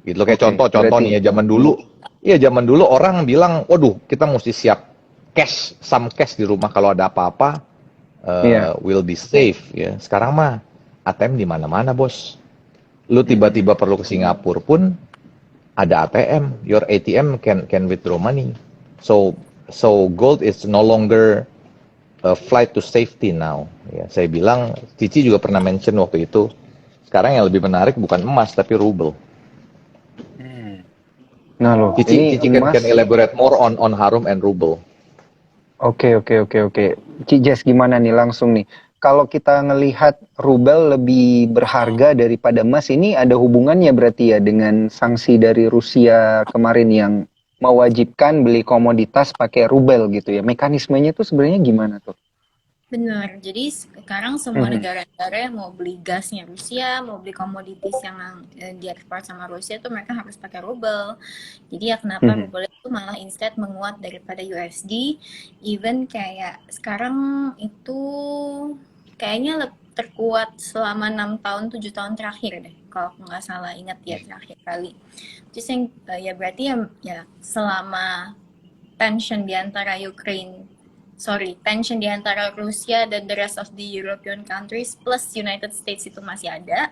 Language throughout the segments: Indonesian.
Gitu loh, kayak Oke, contoh-contoh berarti nih ya, zaman dulu orang bilang, waduh kita mesti siap cash, some cash di rumah kalau ada apa-apa, iya. will be safe ya. Sekarang mah ATM di mana-mana bos. Lu Mm-mm. tiba-tiba perlu ke Singapura pun ada ATM, your ATM can withdraw money. So gold is no longer a flight to safety now. Ya, saya bilang, Cici juga pernah mention waktu itu, sekarang yang lebih menarik bukan emas tapi ruble. Nah loh, Cici, ini Cici emas. can elaborate more on Harum and ruble. Oke. Ci Jess gimana nih langsung nih? Kalau kita ngelihat rubel lebih berharga daripada emas, ini ada hubungannya berarti ya dengan sanksi dari Rusia kemarin yang mewajibkan beli komoditas pakai rubel gitu ya. Mekanismenya tuh sebenarnya gimana tuh? Benar. Jadi sekarang semua Mhm. negara-negara yang mau beli gasnya Rusia, mau beli komoditis yang diekspor sama Rusia tuh mereka harus pakai rubel. Jadi ya kenapa Mhm. rubel itu malah instead menguat daripada USD. Even kayak sekarang itu kayaknya terkuat selama 6 tahun 7 tahun terakhir deh. Kalau aku nggak salah ingat ya terakhir kali. Terus yang ya berarti ya selama tension di antara Rusia dan the rest of the European countries plus United States itu masih ada.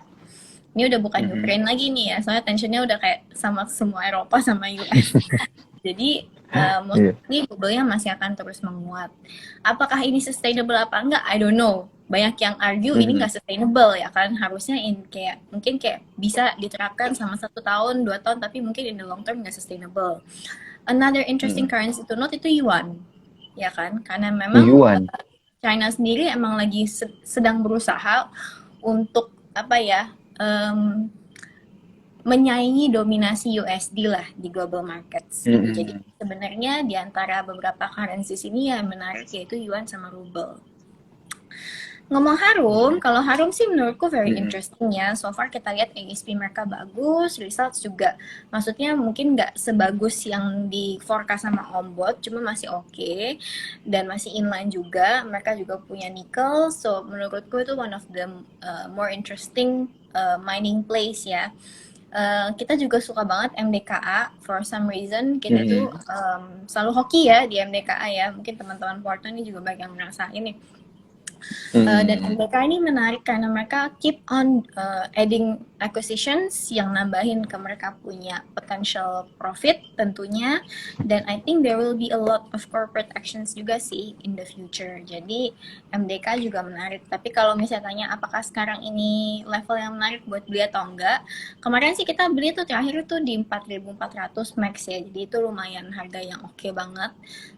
Ini udah bukan Mhm. Ukraine lagi nih ya, soalnya tensionnya udah kayak sama semua Eropa sama US. Jadi Iya. mostly bubble-nya masih akan terus menguat. Apakah ini sustainable apa enggak? I don't know. Banyak yang argue ini Mhm. nggak sustainable ya kan. Harusnya kayak mungkin kayak bisa diterapkan sama 1 tahun, 2 tahun, tapi mungkin in the long term nggak sustainable. Another interesting Mhm. currency to note itu yuan, ya kan? Karena memang Yuan. China sendiri emang lagi sedang berusaha untuk apa ya menyaingi dominasi USD lah di global markets gitu. Jadi Mhm. sebenarnya di antara beberapa currencies ini yang menarik yaitu yuan sama ruble. Ngomong Harum, kalau Harum sih menurutku very Mhm. interesting ya. So far kita lihat ASP mereka bagus, results juga. Maksudnya mungkin nggak sebagus yang di forecast sama Ombot, cuma masih oke. Dan masih inline juga. Mereka juga punya nickel, so menurutku itu one of the more interesting mining place ya. Kita juga suka banget MDKA for some reason kita tuh Mhm. selalu hoki ya di MDKA ya, mungkin teman-teman Porto ini juga banyak yang ngerasain nih. Dan Mhm. MBK ini menarik karena mereka keep on adding acquisitions yang nambahin ke mereka punya potential profit tentunya, dan I think there will be a lot of corporate actions juga sih in the future. Jadi MDK juga menarik. Tapi kalau misalnya tanya apakah sekarang ini level yang menarik buat beli atau enggak, kemarin sih kita beli tuh terakhir tuh di 4.400 max ya. Jadi itu lumayan harga yang oke banget.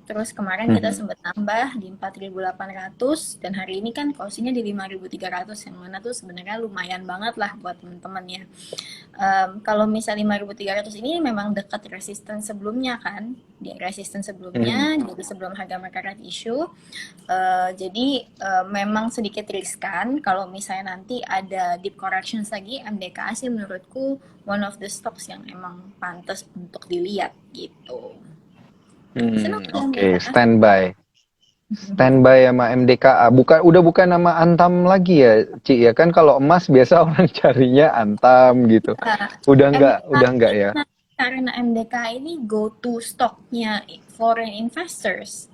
Terus kemarin kita Mhm. sempat nambah di 4.800 dan hari ini kan posisinya di 5.300 yang mana tuh sebenarnya lumayan banget lah buat teman-teman ya. Kalau misal 5.300 ini memang dekat resisten sebelumnya kan, di resisten Mhm. sebelumnya, jadi sebelum harga mereka red issue. Jadi memang sedikit riskan kalau misalnya nanti ada deep corrections lagi, MDKA sih menurutku one of the stocks yang emang pantas untuk dilihat gitu. Senang Hmm, sih oke, MDKA. standby. Standby sama MDKA. Bukan nama Antam lagi ya, Ci ya kan kalau emas biasa orang carinya Antam gitu. MDKA Udah enggak ini ya. karena MDKA ini go to stocknya foreign investors.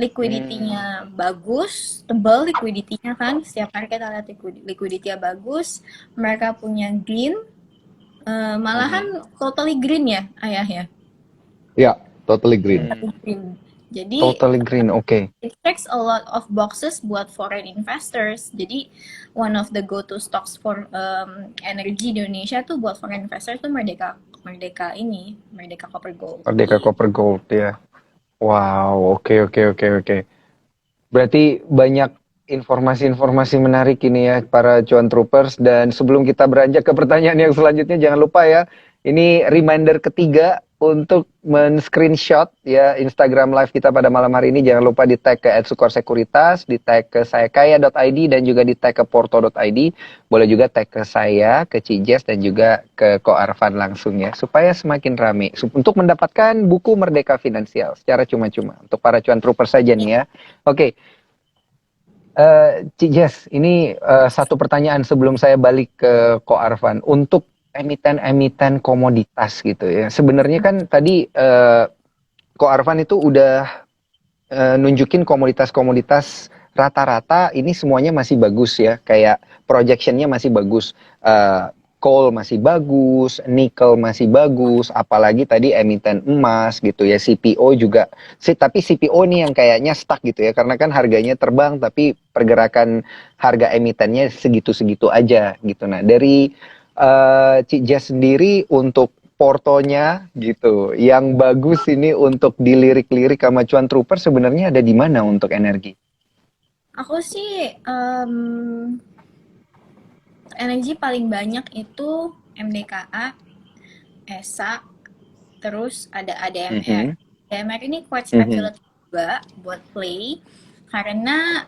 Liquidity-nya Hmm. bagus, tebal liquidity-nya kan. Setiap hari kita lihat liquidity-nya bagus. Mereka punya green, malahan Mhm. totally green ya, ayah ya. Ya, totally green. Hmm. Green. Jadi Totally green, oke. it checks a lot of boxes buat foreign investors. Jadi one of the go-to stocks for energi di Indonesia tuh buat foreign investors tuh Merdeka Copper Gold. Merdeka Copper Gold ya. Wow, oke. Berarti banyak informasi-informasi menarik ini ya para cuan troopers, dan sebelum kita beranjak ke pertanyaan yang selanjutnya jangan lupa ya, ini reminder ketiga untuk men-screenshot ya Instagram live kita pada malam hari ini. Jangan lupa di tag ke @sukorsekuritas, di tag ke sayakaya.id, dan juga di tag ke porto.id. Boleh juga tag ke saya, ke Cijes, dan juga ke Ko Arfan langsung ya, supaya semakin rame untuk mendapatkan buku Merdeka Finansial secara cuma-cuma untuk para cuan troopers saja nih ya. Oke, Cik Jess, ini satu pertanyaan sebelum saya balik ke Ko Arfan. Untuk emiten-emiten komoditas gitu ya. Sebenarnya kan tadi Ko Arfan itu udah nunjukin komoditas-komoditas rata-rata ini semuanya masih bagus ya. Kayak projectionnya masih bagus. Coal masih bagus, nikel masih bagus, apalagi tadi emiten emas gitu ya, CPO juga. Tapi CPO nih yang kayaknya stuck gitu ya, karena kan harganya terbang tapi pergerakan harga emitennya segitu-segitu aja gitu. Nah, dari Cik Jess sendiri untuk portonya gitu, yang bagus ini untuk dilirik-lirik sama Cuan Trooper sebenarnya ada di mana untuk energi? Aku sih energi paling banyak itu MDKA, ESA, terus ada ADMR. ADMR ini quite speculative juga buat play karena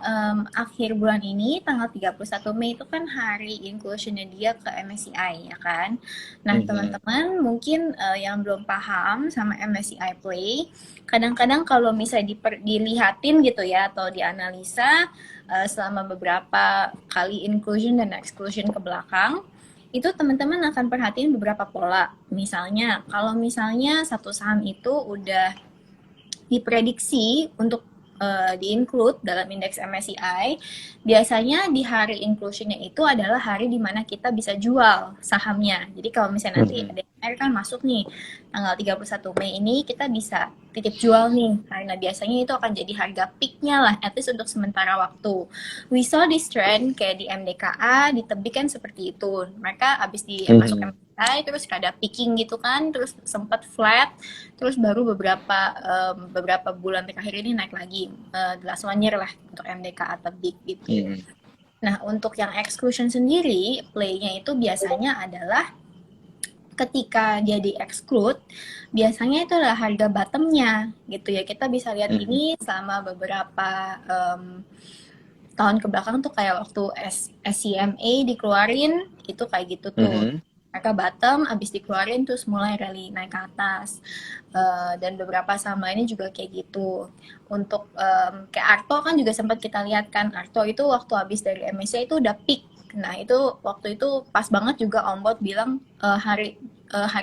akhir bulan ini tanggal 31 Mei itu kan hari inclusionnya dia ke MSCI ya kan. Nah, teman-teman mungkin yang belum paham sama MSCI Play, kadang-kadang kalau misalnya dilihatin gitu ya atau dianalisa selama beberapa kali inclusion dan exclusion ke belakang, itu teman-teman akan perhatiin beberapa pola. Misalnya, kalau misalnya satu saham itu udah diprediksi untuk di-include dalam indeks MSCI, biasanya di hari inclusionnya itu adalah hari di mana kita bisa jual sahamnya. Jadi kalau misalnya nanti ADR kan masuk nih tanggal 31 Mei ini, kita bisa titip jual nih, karena biasanya itu akan jadi harga peaknya lah, at least untuk sementara waktu. We saw this trend kayak di MDKA, di Tebik kan seperti itu. Mereka abis masuk MSCI, terus ada peaking gitu kan, terus sempat flat, terus baru beberapa bulan terakhir ini naik lagi, the last 1 year lah untuk MDKA Tebik gitu. Nah, untuk yang exclusion sendiri, play-nya itu biasanya adalah ketika dia di-exclude, biasanya itu adalah harga bottom-nya gitu ya. Kita bisa lihat ini selama beberapa tahun kebelakang tuh kayak waktu SCMA dikeluarin, itu kayak gitu tuh. Mereka bottom, abis dikeluarin terus mulai rally naik ke atas. Dan beberapa saham lainnya juga kayak gitu. Untuk kayak Arto kan juga sempat kita lihat kan, Arto itu waktu habis dari MSCI itu udah peak. Nah itu waktu itu pas banget juga Om Bot bilang hari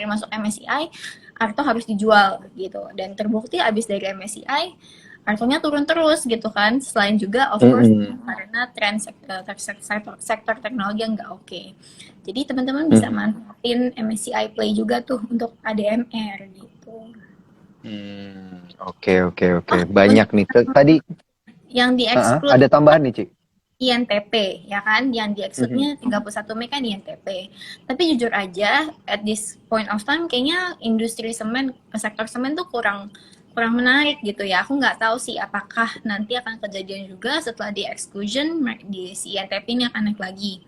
masuk MSCI Arto harus dijual gitu, dan terbukti abis dari MSCI Artonya turun terus gitu kan. Selain juga of course karena tren sektor teknologi yang nggak oke. Jadi teman-teman bisa manfaatin MSCI Play juga tuh untuk ADMR gitu. Oke. Banyak nih. Tadi yang di-exclude ada tambahan nih, Ci. INTP ya kan, yang di-exclude-nya 31 Mei kan INTP. Tapi jujur aja at this point of time kayaknya industri semen, sektor semen tuh kurang menarik gitu ya. Aku nggak tahu sih apakah nanti akan kejadian juga setelah di exclusion di si INTP ini akan naik lagi.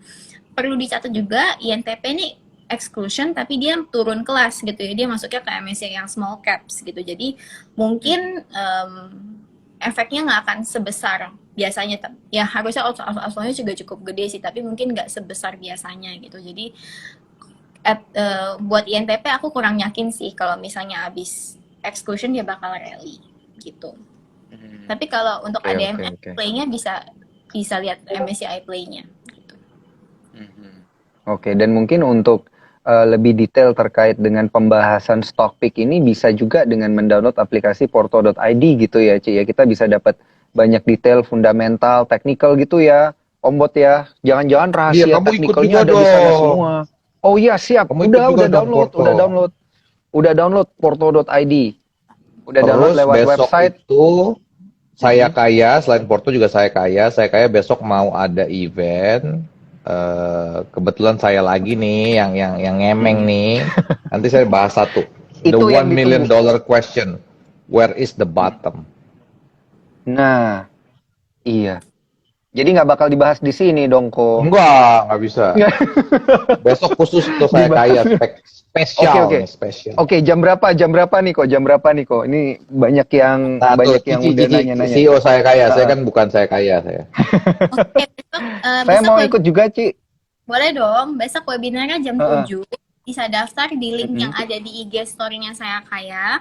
Perlu dicatat juga INTP ini exclusion tapi dia turun kelas gitu ya. Dia masuknya ke MSCI yang small caps gitu. Jadi mungkin efeknya nggak akan sebesar biasanya. Ya harusnya outflow-nya juga cukup gede sih, tapi mungkin nggak sebesar biasanya gitu. Jadi buat INTP aku kurang yakin sih kalau misalnya habis exclusion dia bakal rally gitu. Tapi kalau untuk ADMR play-nya bisa lihat MSCI play-nya gitu. Oke, dan mungkin untuk lebih detail terkait dengan pembahasan stock pick ini bisa juga dengan mendownload aplikasi porto.id gitu ya, Ci ya. Kita bisa dapat banyak detail fundamental, technical gitu ya, Om Bot ya. Jangan-jangan rahasia teknikalnya ada di sana semua. Oh iya, siap. Udah download porto.id. Udah download lewat website. Itu saya kaya, selain Porto juga saya kaya besok mau ada event. Kebetulan saya lagi nih yang ngemeng nih. Nanti saya bahas satu. The $1 million question. Where is the bottom? Nah, iya. Jadi nggak bakal dibahas di sini dong, kok. Nggak bisa. Besok khusus untuk saya kaya spesial. Oke, jam berapa nih kok? Ini banyak yang udah nanya-nanya. CEO saya kaya, saya kan bukan saya kaya saya. Oke, saya mau ikut juga, Ci. Boleh dong, besok webinarnya jam 7. Bisa daftar di link yang ada di IG story-nya saya kaya.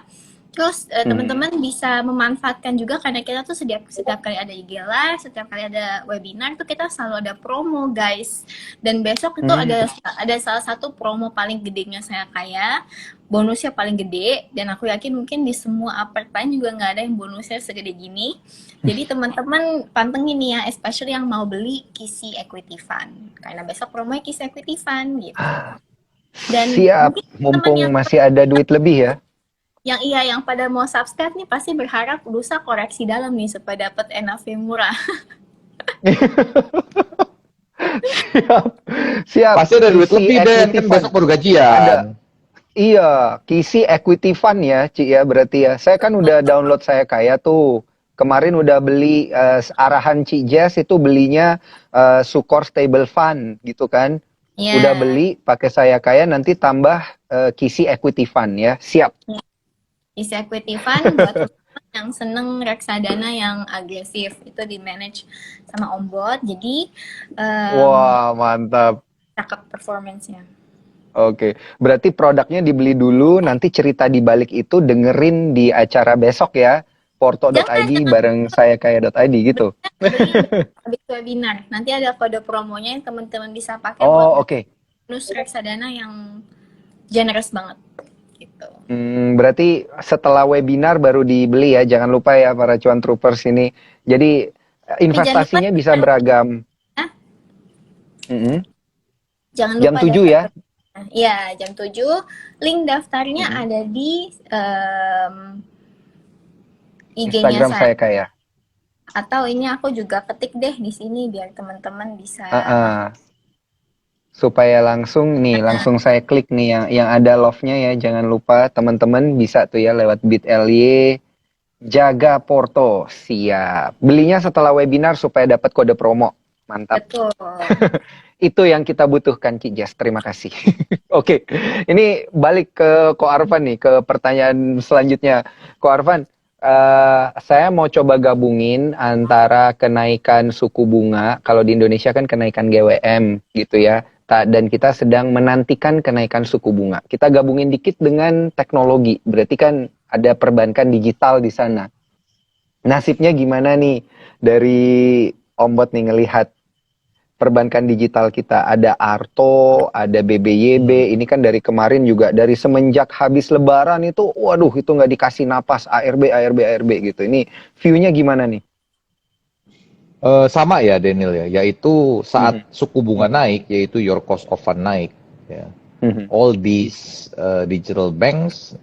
Terus Mhm. teman-teman bisa memanfaatkan juga karena kita tuh setiap kali ada IG Live, setiap kali ada webinar tuh kita selalu ada promo guys. Dan besok itu Hmm. ada salah satu promo paling gedenya Saya Kaya, bonusnya paling gede dan aku yakin mungkin di semua apart lain juga nggak ada yang bonusnya segede gini. Jadi teman-teman pantengin nih ya, especially yang mau beli Kisi Equity Fund karena besok promonya Kisi Equity Fund gitu. Dan Siap, mungkin teman mumpung yang masih ada duit lebih ya. yang pada mau subscribe nih pasti berharap lusa koreksi dalam nih supaya dapat NAV murah. Siap, siap. Pasti ada duit Kisi lebih, Den. Equity Kan Fund. besok baru Ada. gajian. Iya, Kisi Equity Fund ya, Ci ya berarti ya. Saya kan udah download Saya Kaya tuh. Kemarin udah beli arahan Ci Jess itu belinya Sukor Stable Fund gitu kan. Udah Ya, beli pakai Saya Kaya nanti tambah Kisi Equity Fund ya. Siap. isi equity fund buat teman-teman yang seneng reksadana yang agresif itu di manage sama Om Bot. Jadi Wah, mantap. cakep performance-nya. Oke, berarti produknya dibeli dulu, nanti cerita di balik itu dengerin di acara besok ya, Jangan porto.id jangan bareng saya kaya.id gitu. beli habis webinar. Nanti ada kode promonya yang teman-teman bisa pakai buat Oh, oke. bonus reksadana yang generous banget gitu. Berarti setelah webinar baru dibeli ya, jangan lupa ya para cuan troopers ini. Jadi Jangan lupa investasinya bisa beragam. ya, Mm-mm. jangan Jam lupa 7 daftar. ya. Ya, jam 7. Link daftarnya Mm-mm. ada di IG-nya Instagram saya. saya kaya. Atau ini aku juga ketik deh di sini biar teman-teman bisa. Ah, supaya langsung saya klik nih yang ada love-nya ya, jangan lupa teman-teman bisa tuh ya lewat bit.ly Jaga Porto. Siap, belinya setelah webinar supaya dapat kode promo. Mantap, Betul. itu yang kita butuhkan Ki Jas, terima kasih. Oke, ini balik ke Ko Arfan nih, ke pertanyaan selanjutnya. Ko Arfan, saya mau coba gabungin antara kenaikan suku bunga, kalau di Indonesia kan kenaikan GWM gitu ya, dan kita sedang menantikan kenaikan suku bunga. Kita gabungin dikit dengan teknologi, berarti kan ada perbankan digital di sana. Nasibnya gimana nih dari Ombot nih ngelihat perbankan digital kita? Ada Arto, ada BBYB, ini kan dari kemarin juga, dari semenjak habis lebaran itu, waduh itu nggak dikasih napas, ARB gitu. Ini view-nya gimana nih? Sama ya, Daniel ya. Yaitu saat Mhm. suku bunga naik, yaitu your cost of fund naik. Ya. Mhm. All these digital banks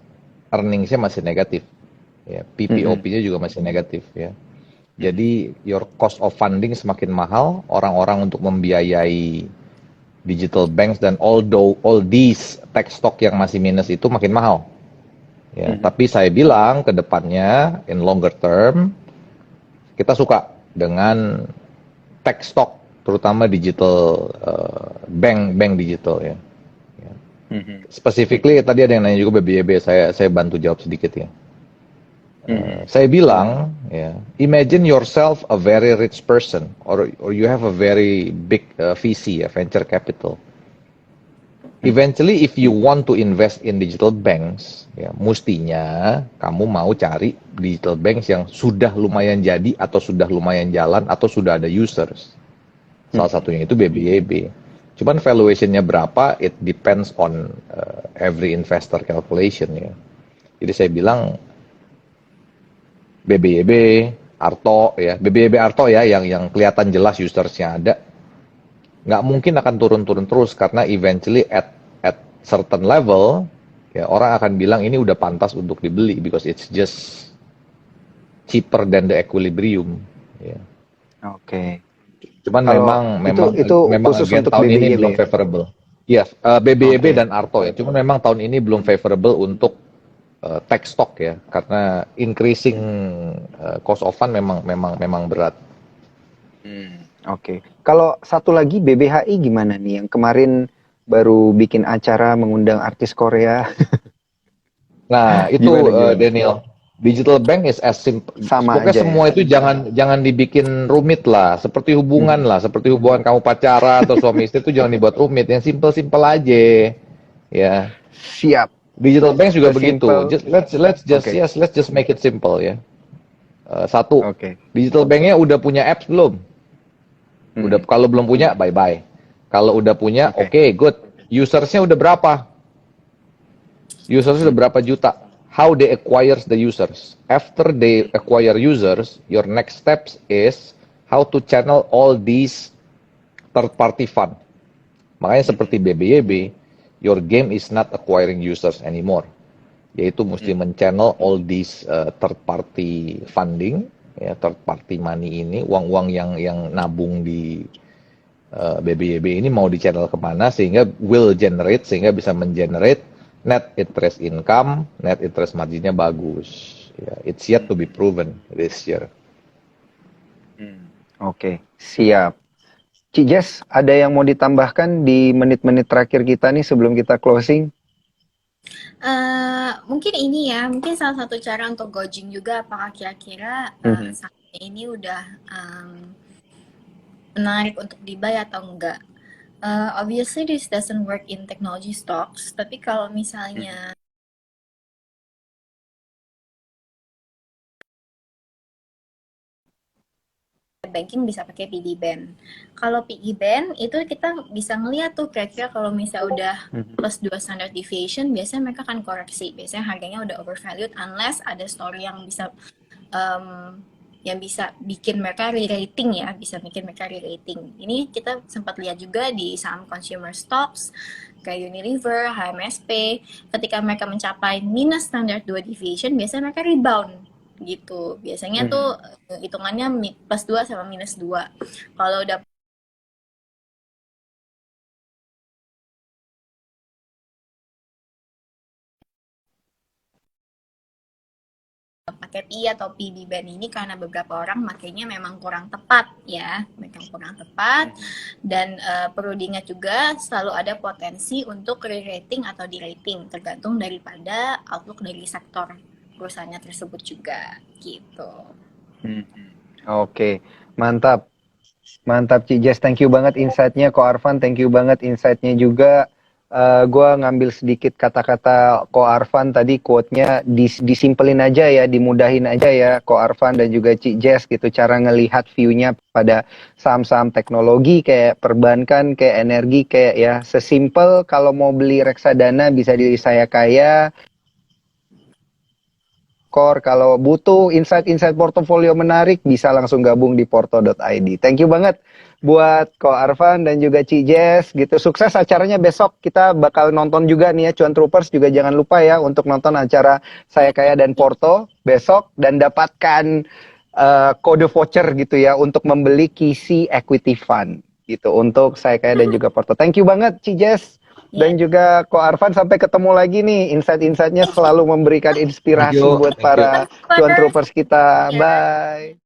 earnings-nya masih negatif. Ya. Mhm. PPOP-nya juga masih negatif. Ya. Jadi your cost of funding semakin mahal, orang-orang untuk membiayai digital banks dan all these tech stock yang masih minus itu makin mahal. Ya, Mhm. tapi saya bilang ke depannya in longer term kita suka dengan tech stock terutama digital bank digital ya. Ya. Mhm. Specifically tadi ada yang nanya juga BBYB, saya bantu jawab sedikit ya. Mhm. Saya bilang, ya, imagine yourself a very rich person, or you have a very big VC, venture capital. Eventually, if you want to invest in digital banks, ya, mustinya kamu mau cari digital banks yang sudah lumayan jadi, atau sudah lumayan jalan, atau sudah ada users. Salah satunya itu BBYB. Cuman valuationnya berapa, it depends on every investor calculation ya. Jadi saya bilang BBYB, Arto ya, BBYB Arto ya yang kelihatan jelas usersnya ada, nggak mungkin akan turun-turun terus karena eventually at certain level ya orang akan bilang ini udah pantas untuk dibeli because it's just cheaper than the equilibrium ya. Oke. Cuman Kalau memang itu memang itu memang khusus again untuk tahun ini BBYB belum ya? favorable. Iya, BBYB Oke. dan Arto ya. Cuman memang tahun ini belum favorable untuk tech stock ya karena increasing cost of fund memang berat. Oke. Kalau satu lagi BBHI gimana nih yang kemarin baru bikin acara mengundang artis Korea? Nah, itu Gimana? Daniel, digital bank is as simple. Sama Pokoknya aja ya. semua itu jangan dibikin rumit lah, seperti hubungan Mhm. lah, seperti hubungan kamu pacaran atau suami istri itu jangan dibuat rumit, yang simple-simple aja. Ya. Siap. Digital banks juga begitu. Sesimpel. Let's just Oke. yes, let's just make it simple ya. Satu, Oke. digital banknya udah punya apps belum? Udah, kalau belum punya, bye bye. Kalau udah punya, Oke. oke, good. Usersnya udah berapa? Usersnya udah berapa juta? How they acquires the users? After they acquire users, your next steps is how to channel all these third party fund. Makanya seperti BBYB, your game is not acquiring users anymore. Yaitu mesti men-channel all these third party funding, ya, third party money ini, uang-uang yang nabung di BBYB ini mau di-channel kemana sehingga will generate, sehingga bisa men-generate net interest income, net interest marginnya bagus. Ya, it's yet to be proven this year. Oke, siap. Ci Jess, ada yang mau ditambahkan di menit-menit terakhir kita nih sebelum kita closing? Mungkin ini ya, mungkin salah satu cara untuk gauging juga apakah kira-kira sahamnya ini udah menarik untuk di-buy atau enggak. Obviously this doesn't work in technology stocks, tapi kalau misalnya banking bisa pakai piggy bank. Kalau piggy bank itu kita bisa ngeliat tuh kira-kira kalau misalnya udah plus 2 standard deviation, biasanya mereka akan koreksi. Biasanya harganya udah overvalued unless ada story yang bisa bikin mereka re-rating ya, bisa bikin mereka re-rating. Ini kita sempat lihat juga di saham consumer stocks kayak Unilever, HMSP, ketika mereka mencapai minus standard 2 deviation, biasanya mereka rebound gitu. Biasanya tuh hitungannya plus 2 sama minus 2. Kalau udah pakai PI atau PB band ini karena beberapa orang makanya memang kurang tepat ya, memang kurang tepat. Dan perlu diingat juga selalu ada potensi untuk re-rating atau di-rating tergantung daripada outlook dari sektor perusahaannya tersebut juga gitu. Oke, mantap. Mantap Ci Jess, thank you banget insight-nya. Ko Arfan, thank you banget insight-nya juga. Gua ngambil sedikit kata-kata Ko Arfan tadi, quote-nya disimpelin aja ya, dimudahin aja ya Ko Arfan dan juga Ci Jess gitu, cara ngelihat view-nya pada saham-saham teknologi kayak perbankan, kayak energi, kayak ya sesimpel kalau mau beli reksadana bisa di Saya Kaya. Kalau butuh insight-insight portofolio menarik bisa langsung gabung di porto.id. Thank you banget buat Ko Arfan dan juga Ci Jess gitu. Sukses acaranya besok, kita bakal nonton juga nih ya Cuan Troopers, juga jangan lupa ya untuk nonton acara Saya Kaya dan Porto besok dan dapatkan kode voucher gitu ya untuk membeli Kisi Equity Fund gitu untuk Saya Kaya dan juga Porto. Thank you banget Ci Jess. Dan juga Ko Arfan, sampai ketemu lagi nih, insight-insightnya selalu memberikan inspirasi buat para Cuan Troopers kita. Bye.